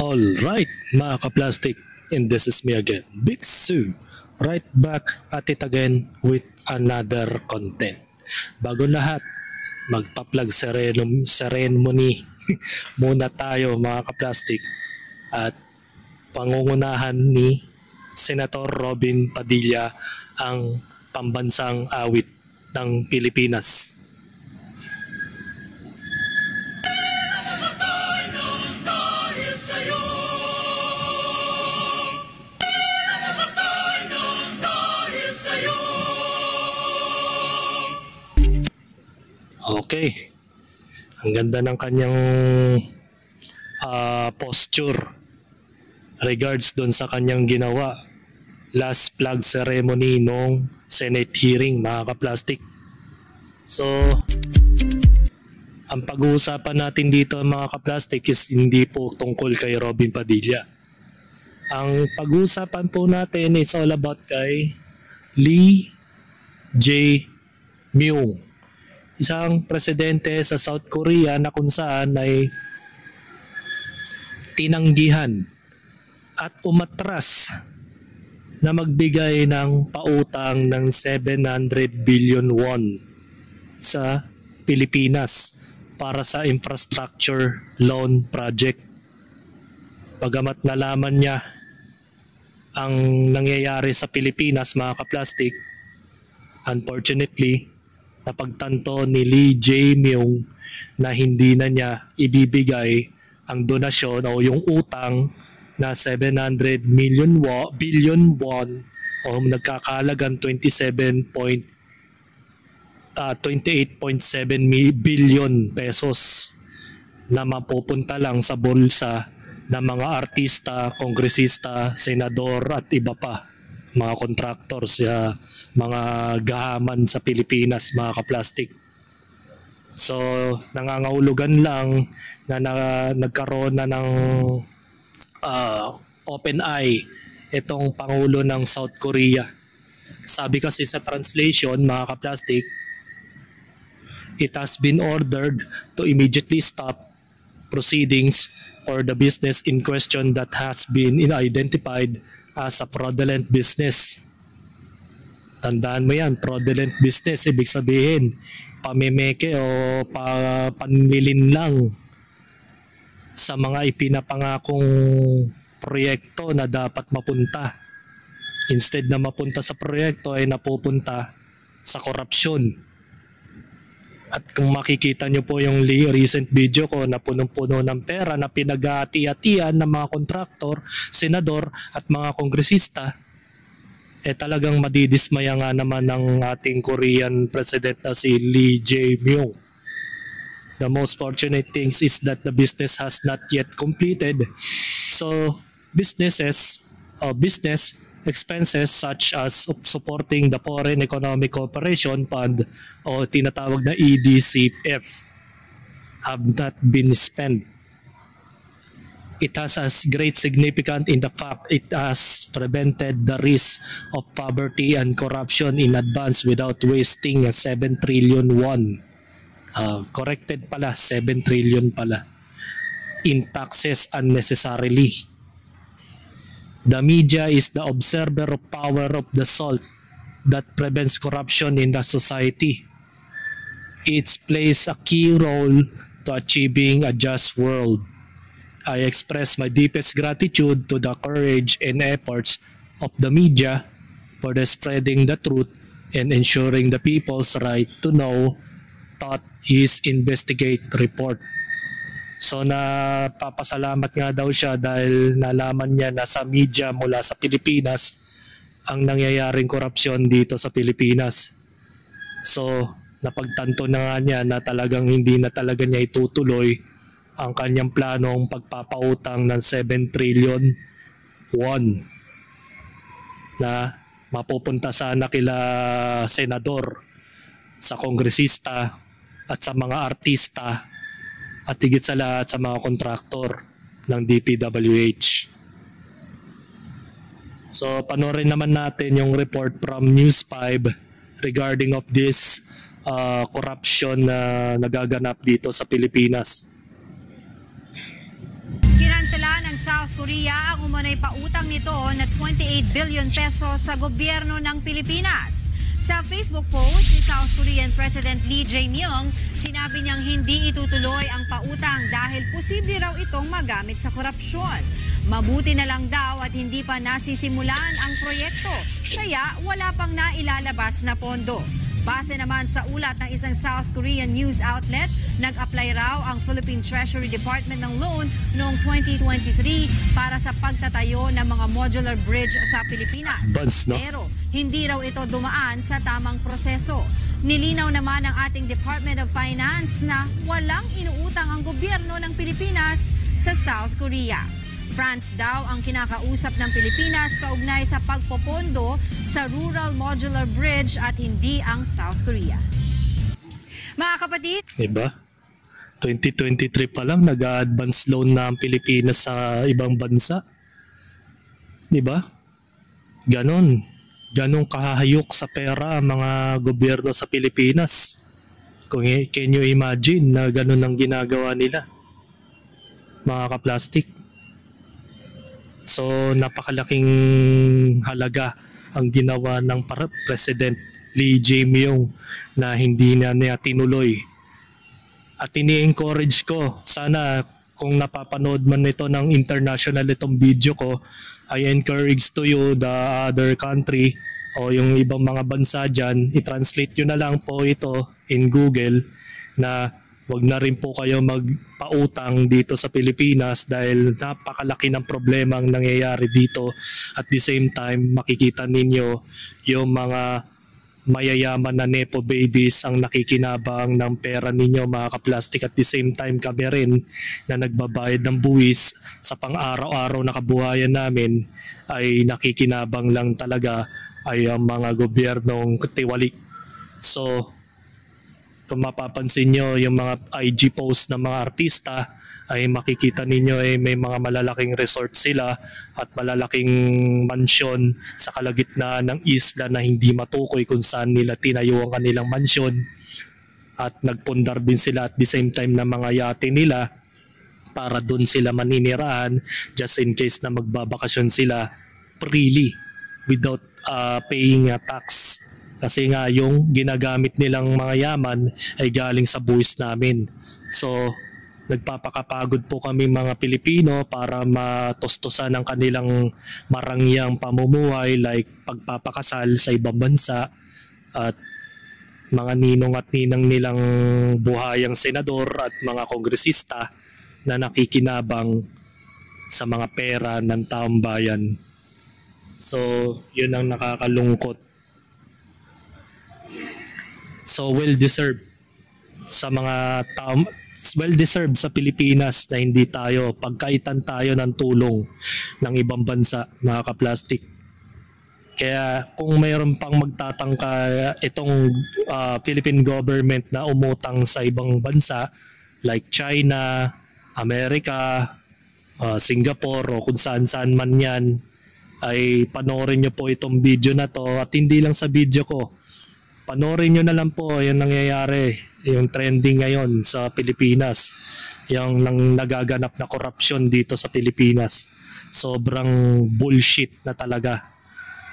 Alright, mga ka-plastic, and this is me again, Big Sue, right back at it again with another content. Bago lahat, magpa-plug ceremony muna tayo mga ka-plastic at pangungunahan ni Senator Robin Padilla ang pambansang awit ng Pilipinas. Okay. Ang ganda ng kanyang posture regards doon sa kanyang ginawa last flag ceremony nung Senate hearing, mga ka-plastic. So, ang pag-uusapan natin dito mga ka-plastic is hindi po tungkol kay Robin Padilla. Ang pag-uusapan po natin is all about kay Lee Jae-myung, isang presidente sa South Korea na kung saan ay tinanggihan at umatras na magbigay ng pautang ng 700 billion won sa Pilipinas para sa infrastructure loan project. Bagamat nalaman niya ang nangyayari sa Pilipinas, mga ka-plastic, unfortunately, napagtanto ni Lee Jae-myung na hindi na niya ibibigay ang donasyon o yung utang na 700 billion won o nagkakahalagang 28.7 billion pesos na mapupunta lang sa bulsa ng mga artista, kongresista, senador at iba pa, mga contractors, mga gahaman sa Pilipinas, mga ka-plastic. So, nangangahulugan lang na nagkaroon na ng open eye itong Pangulo ng South Korea. Sabi kasi sa translation, mga ka-plastic, it has been ordered to immediately stop proceedings for the business in question that has been identified as a fraudulent business. Tandaan mo yan, fraudulent business, ibig sabihin pamemeke o panlilinlang sa mga ipinapangakong proyekto na dapat mapunta. Instead na mapunta sa proyekto ay napupunta sa korupsyon. At kung makikita nyo po yung recent video ko na punong-puno ng pera na pinag-aati-atian ng mga kontraktor, senador at mga kongresista, talagang madidismaya nga naman ng ating Korean president na si Lee Jae-myung. The most fortunate thing is that the business has not yet completed. So business expenses such as supporting the Foreign Economic Cooperation Fund o tinatawag na EDCF have not been spent. It has a great significance in the fact it has prevented the risk of poverty and corruption in advance without wasting 7 trillion won. Corrected pala, 7 trillion pala in taxes unnecessarily. The media is the observer of power of the salt that prevents corruption in the society. It plays a key role to achieving a just world. I express my deepest gratitude to the courage and efforts of the media for the spreading the truth and ensuring the people's right to know, thought his investigate report. So napapasalamat nga daw siya dahil nalaman niya na sa media mula sa Pilipinas ang nangyayaring korupsyon dito sa Pilipinas. So napagtanto na nga niya na talagang hindi na talaga niya itutuloy ang kanyang planong pagpapautang ng 7 trillion won na mapupunta sana kila senador, sa kongresista at sa mga artista at higit sa lahat sa mga kontraktor ng DPWH. So panoorin naman natin yung report from News 5 regarding of this corruption na nagaganap dito sa Pilipinas. Pinansala ng South Korea ang umano'y pautang nito na 28 billion pesos sa gobyerno ng Pilipinas. Sa Facebook post ni South Korean President Lee Jae-myung, sinabi niyang hindi itutuloy ang pautang dahil posible raw itong magamit sa korupsyon. Mabuti na lang daw at hindi pa nasisimulan ang proyekto, kaya wala pang nailalabas na pondo. Base naman sa ulat ng isang South Korean news outlet, nag-apply raw ang Philippine Treasury Department ng loan noong 2023 para sa pagtatayo ng mga modular bridge sa Pilipinas. Pero hindi raw ito dumaan sa tamang proseso. Nilinaw naman ng ating Department of Finance na walang inuutang ang gobyerno ng Pilipinas sa South Korea. France daw ang kinakausap ng Pilipinas kaugnay sa pagpopondo sa Rural Modular Bridge at hindi ang South Korea. Mga kapatid, diba? 2023 pa lang nag-advance loan na ang Pilipinas sa ibang bansa. Diba? Ganon kahahayok sa pera ang mga gobyerno sa Pilipinas. Can you imagine na ganon ang ginagawa nila? Mga kaplastik. So napakalaking halaga ang ginawa ng President Lee Jae-myung na hindi na niya tinuloy. At ini-encourage ko, sana kung napapanood man ito ng international itong video ko, I encourage to you the other country o yung ibang mga bansa dyan, i-translate nyo na lang po ito in Google na wag na rin po kayo magpautang dito sa Pilipinas dahil napakalaki ng problema ang nangyayari dito. At the same time, makikita ninyo yung mga mayayaman na nepo babies ang nakikinabang ng pera ninyo mga kaplastik. At the same time, kami rin na nagbabayad ng buwis sa pang-araw-araw na kabuhayan namin ay nakikinabang lang talaga ay ang mga gobyernong tiwali. So, kung mapapansin nyo yung mga IG post ng mga artista ay makikita ninyo ay may mga malalaking resort sila at malalaking mansyon sa kalagitnaan ng isla na hindi matukoy kung saan nila tinayo ang kanilang mansyon, at nagpundar din sila at the same time ng mga yate nila para doon sila maninirahan just in case na magbabakasyon sila freely without paying a tax. Kasi nga yung ginagamit nilang mga yaman ay galing sa buwis namin. So nagpapakapagod po kami mga Pilipino para matostosan ang kanilang marangyang pamumuhay like pagpapakasal sa ibang bansa at mga ninong at ninang nilang buhayang senador at mga kongresista na nakikinabang sa mga pera ng taong bayan. So yun ang nakakalungkot. So well-deserved sa mga well-deserved sa Pilipinas na hindi tayo pagkaitan tayo ng tulong ng ibang bansa, mga kaplastik. Kaya kung mayroon pang magtatangka itong Philippine government na umutang sa ibang bansa like China, Amerika, Singapore o kung saan-saan man yan, ay panoorin nyo po itong video na to. At hindi lang sa video ko, panoorin nyo na lang po yung nangyayari, yung trending ngayon sa Pilipinas, yung nagaganap na korupsyon dito sa Pilipinas. Sobrang bullshit na talaga,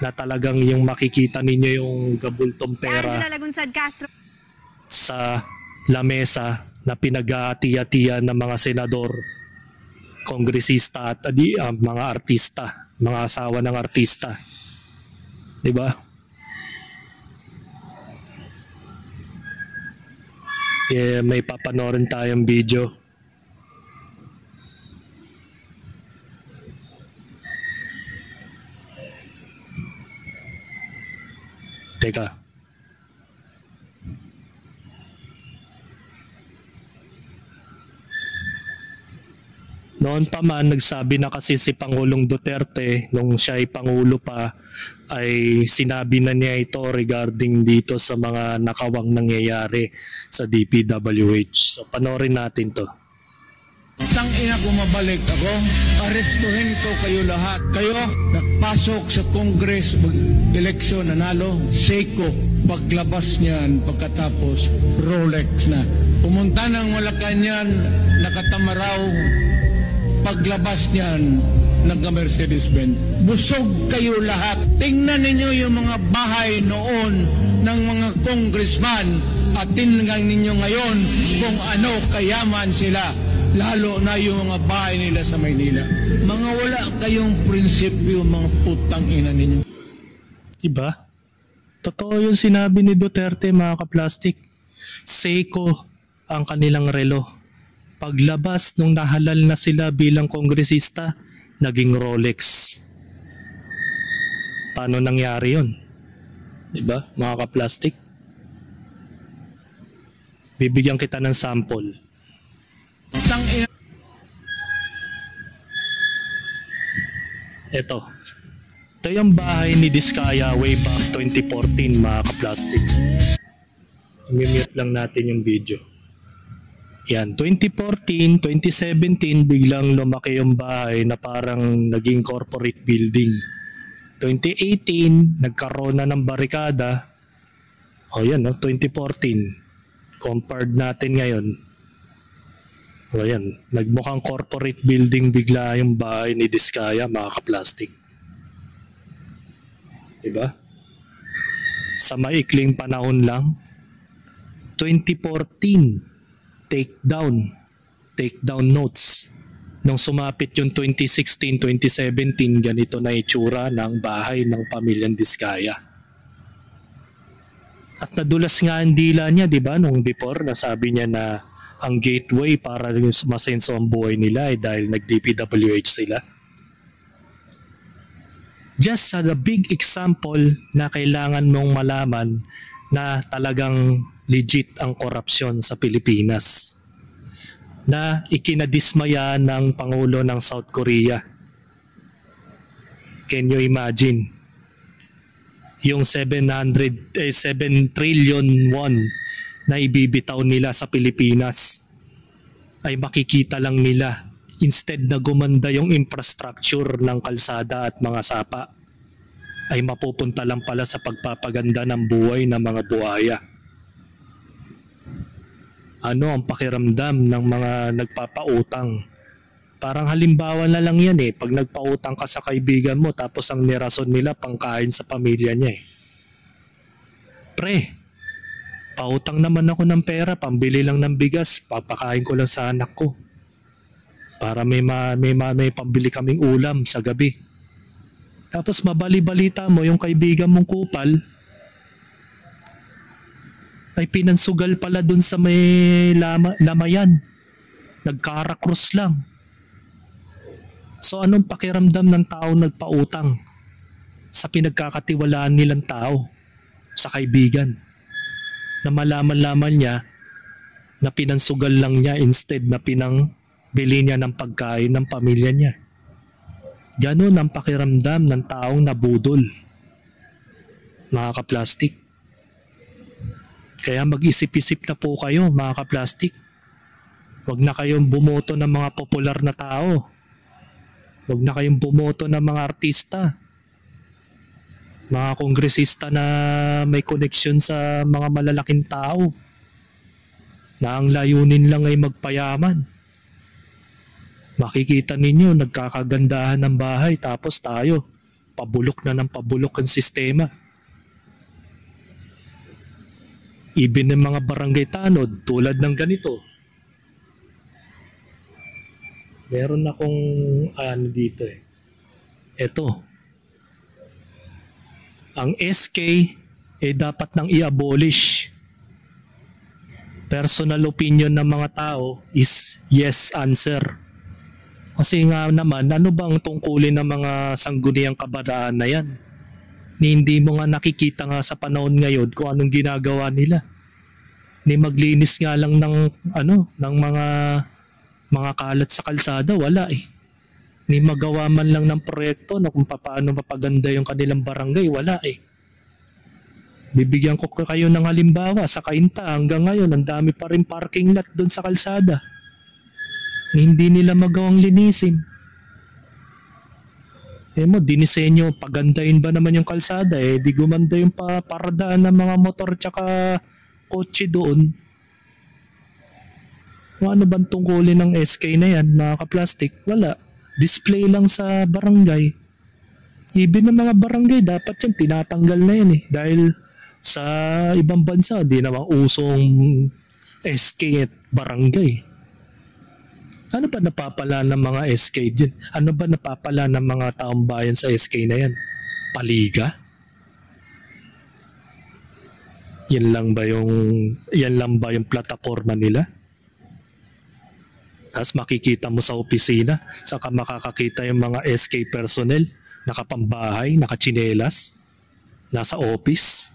na talagang yung makikita ninyo yung gabultong pera sa lamesa na pinag-aati-atiya ng mga senador, kongresista at mga artista, mga asawa ng artista. Diba? May papanoorin tayong video. Teka. Noon pa man, nagsabi na kasi si Pangulong Duterte, nung siya ay Pangulo pa, ay sinabi na niya ito regarding dito sa mga nakawang nangyayari sa DPWH. So panoorin natin to. Tangina ko mabalik ako, arestuhin ko kayo lahat. Kayo, nagpasok sa Congress, mag-eleksyon, nanalo, Seiko, paglabas niyan, pagkatapos, Rolex na. Pumunta ng Malacanang, nakatamaraw, paglabas niyan, nagka-Mercedes-Benz. Busog kayo lahat. Tingnan ninyo yung mga bahay noon ng mga congressman at tingnan ninyo ngayon kung ano kayaman sila. Lalo na yung mga bahay nila sa Maynila. Mga wala kayong prinsipyo, mga putang ina ninyo. Diba? Totoo yung sinabi ni Duterte, mga kaplastik. Seiko ang kanilang relo. Paglabas nung nahalal na sila bilang kongresista, naging Rolex. Paano nangyari yun? Diba, mga kaplastik? Bibigyan kita ng sample. Ito yung bahay ni Diskaya way back 2014, mga kaplastik. I-mute lang natin yung video. Yan, 2014, 2017, biglang lumaki yung bahay na parang naging corporate building. 2018, nagkaroon na ng barikada. O yan, no? 2014. Compared natin ngayon. O yan, nagmukhang corporate building bigla yung bahay ni Diskaya, mga kaplastik. Diba? Sa maikling panahon lang, 2014, take down notes. Nung sumapit yung 2016, 2017, ganito na itsura ng bahay ng pamilyang Diskaya. At nadulas nga ang dila niya, di ba, nung before, nasabi niya na ang gateway para masenso ang buhay nila ay dahil nag-DPWH sila. Just as a big example na kailangan mong malaman na talagang legit ang korupsyon sa Pilipinas, na ikinadismaya ng Pangulo ng South Korea. Can you imagine? Yung 7 trillion won na ibibitaw nila sa Pilipinas ay makikita lang nila instead na gumanda yung infrastructure ng kalsada at mga sapa, ay mapupunta lang pala sa pagpapaganda ng buhay ng mga buhaya. Ano ang pakiramdam ng mga nagpapautang? Parang halimbawa na lang yan eh. Pag nagpautang ka sa kaibigan mo tapos ang nirason nila pangkain sa pamilya niya eh. Pre, pautang naman ako ng pera, pambili lang ng bigas, papakain ko lang sa anak ko. Para may pambili kaming ulam sa gabi. Tapos mabali-balita mo yung kaibigan mong kupal ay pinansugal pala dun sa may lamayan. Nagkarakrus lang. So anong pakiramdam ng tao nagpautang sa pinagkakatiwalaan nilang tao, sa kaibigan, na malaman-laman niya na pinansugal lang niya instead na pinangbili niya ng pagkain ng pamilya niya. Ganon ang pakiramdam ng taong nabudol, mga kaplastik. Kaya mag-isip-isip na po kayo, mga kaplastik. Huwag na kayong bumoto ng mga popular na tao. Huwag na kayong bumoto ng mga artista, mga kongresista na may koneksyon sa mga malalaking tao, na ang layunin lang ay magpayaman. Makikita ninyo, nagkakagandahan ng bahay tapos tayo, pabulok na ng pabulok ang sistema. Even ng mga barangay tanod tulad ng ganito. Meron akong dito eh. Ito. Ang SK dapat nang i-abolish. Personal opinion ng mga tao is yes answer. Kasi nga naman, ano bang tungkulin ng mga sangguniang kabataan na yan? Ni hindi mo nga nakikita nga sa panahon ngayon kung anong ginagawa nila. Ni maglinis nga lang ng ng mga kalat sa kalsada, wala eh. Ni magawa man lang ng proyekto na kung paano mapaganda yung kanilang barangay, wala eh. Bibigyan ko kayo ng halimbawa sa Cainta, hanggang ngayon ang dami pa rin parking lot doon sa kalsada. Ni hindi nila magawang linisin. Dinisenyo, pagandahin ba naman yung kalsada eh, di gumanda yung paradaan ng mga motor tsaka kotse doon. Ano bang tungkulin ng SK na yan, mga kaplastik? Wala. Display lang sa barangay. Even ng mga barangay, dapat yan, tinatanggal na yan eh. Dahil sa ibang bansa, di naman usong SK at barangay. Ano ba napapala ng mga SK dyan? Ano ba napapala ng mga taong bayan sa SK na yan? Paliga? Yan lang ba yung plataforma nila? Tapos makikita mo sa opisina, saka makakakita yung mga SK personnel, nakapambahay, nakachinelas, nasa office.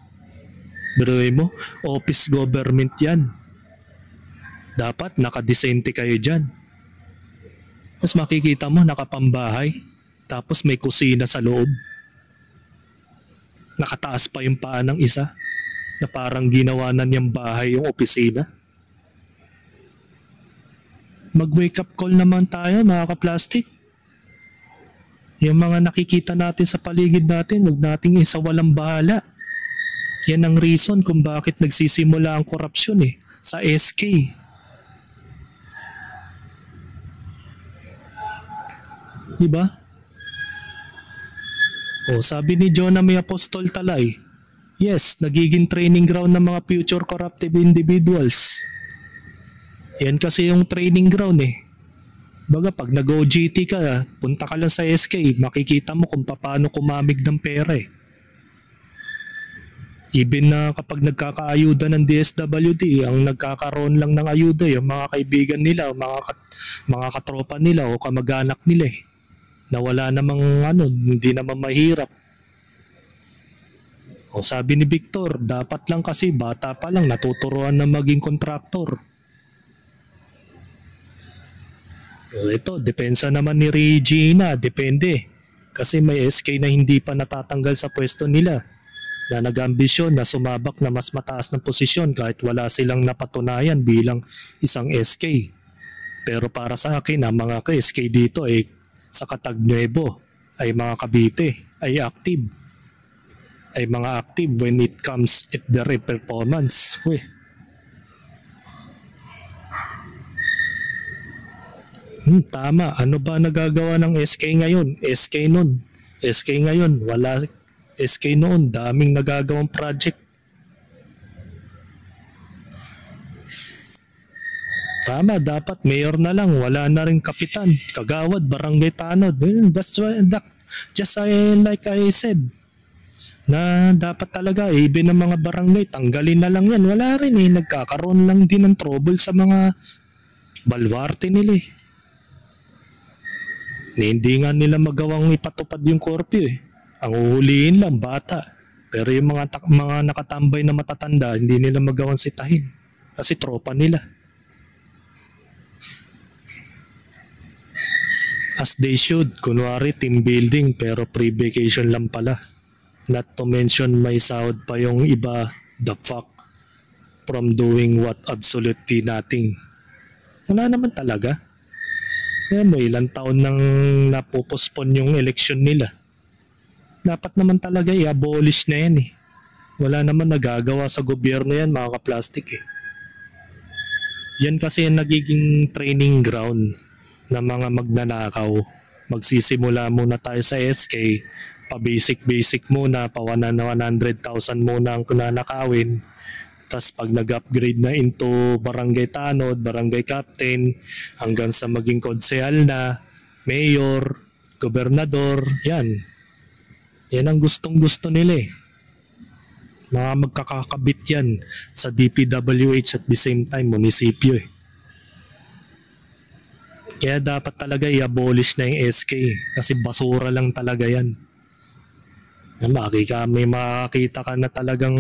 Biruin mo, office government yan. Dapat nakadesente kayo dyan. Tapos makikita mo, nakapambahay, tapos may kusina sa loob. Nakataas pa yung paa ng isa, na parang ginawa na niyang bahay yung opisina. Mag-wake up call naman tayo, mga kaplastik. Yung mga nakikita natin sa paligid natin, huwag nating isawalang bahala. Yan ang reason kung bakit nagsisimula ang korupsyon sa SK. Diba? Sabi ni Jonah May Apostol Talay, yes, nagiging training ground ng mga future corruptive individuals. Yan kasi yung training ground Baga pag nag-OJT ka, punta ka lang sa SK, makikita mo kung paano kumamig ng pera Even na kapag nagkakaayuda ng DSWD, ang nagkakaroon lang ng ayuda yung mga kaibigan nila, mga katropa nila o kamag-anak nila na wala namang hindi naman mahirap. Sabi ni Victor, dapat lang kasi bata pa lang natuturuan na maging kontraktor. Ito, depensa naman ni Regina, depende. Kasi may SK na hindi pa natatanggal sa pwesto nila, na nag-ambisyon na sumabak na mas mataas ng posisyon kahit wala silang napatunayan bilang isang SK. Pero para sa akin, ang mga ka-SK dito sa Katag Nuevo, ay mga Cavite, ay active. Ay mga active when it comes at their performance. Tama. Ano ba nagagawa ng SK ngayon? SK nun. SK ngayon. Wala. SK noon. Daming nagagawang project. Tama. Dapat mayor na lang. Wala na rin kapitan. Kagawad. Barangay tanod. That's why, just like I said, na dapat talaga even ng mga barangay, tanggalin na lang yan. Wala rin nagkakaroon lang din ng trouble sa mga balwarte nila Hindi nga nila magawang ipatupad yung curfew Ang uhulihin lang, bata. Pero yung mga nakatambay na matatanda, hindi nila magawang sitahin. Kasi tropa nila. As they should, kunwari team building pero pre-vacation lang pala. Not to mention may sahod pa yung iba, the fuck, from doing what absolutely nothing. Wala naman talaga. May ilang taon nang napopospon yung eleksyon nila. Dapat naman talaga i-abolish na yan Wala naman nagagawa sa gobyerno yan, mga kaplastik Yan kasi yung nagiging training ground ng mga magnanakaw. Magsisimula muna tayo sa SK, pa-basic muna, pa 100,000 muna ang nanakawin. Tapos pag nag-upgrade na into barangay tanod, barangay captain, hanggang sa maging konsehal na, mayor, gobernador, yan. Yan ang gustong-gusto nila Mga magkakakabit yan sa DPWH at the same time munisipyo Kaya dapat talaga i-abolish na yung SK kasi basura lang talaga yan. May makakita ka na talagang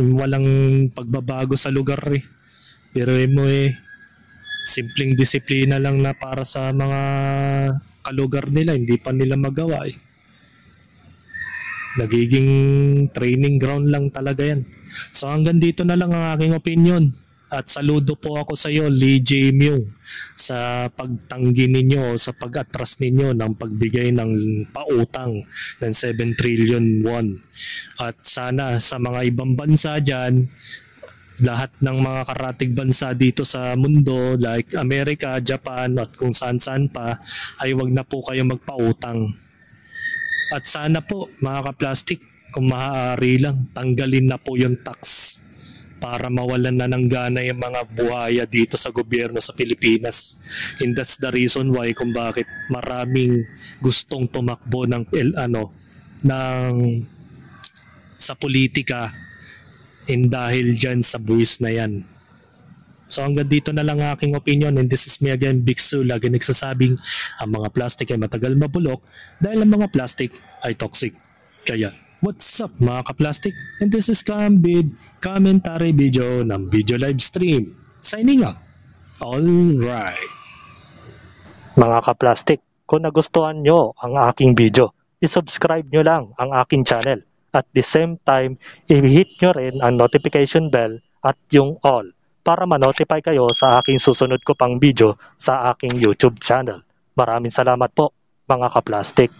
walang pagbabago sa lugar Pero mo simpleng disiplina lang na para sa mga kalugar nila, hindi pa nila magawa Nagiging training ground lang talaga yan. So hanggang dito na lang ang aking opinion. At saludo po ako sa iyo, Lee J. Myung, sa pagtanggi ninyo o sa pag-atras ninyo ng pagbigay ng pautang ng 7 trillion won. At sana sa mga ibang bansa dyan, lahat ng mga karatig bansa dito sa mundo like Amerika, Japan at kung saan-saan pa ay wag na po kayo magpautang. At sana po mga ka-plastic, kung maaari lang, tanggalin na po yung tax para mawalan na ng gana yung mga buhaya dito sa gobyerno sa Pilipinas. And that's the reason why kung bakit maraming gustong tumakbo ng sa politika dahil dyan sa buwis na yan. So hanggang dito na lang aking opinion, and this is me again, Big Sue, lagi nagsasabing ang mga plastic ay matagal mabulok dahil ang mga plastic ay toxic. Kaya what's up mga ka-plastic? And this is Kambid, commentary video ng video live stream. Signing up. Alright. Mga ka-plastic, kung nagustuhan nyo ang aking video, i-subscribe nyo lang ang aking channel. At the same time, i-hit nyo rin ang notification bell at yung all para ma-notify kayo sa aking susunod ko pang video sa aking YouTube channel. Maraming salamat po mga ka-plastic.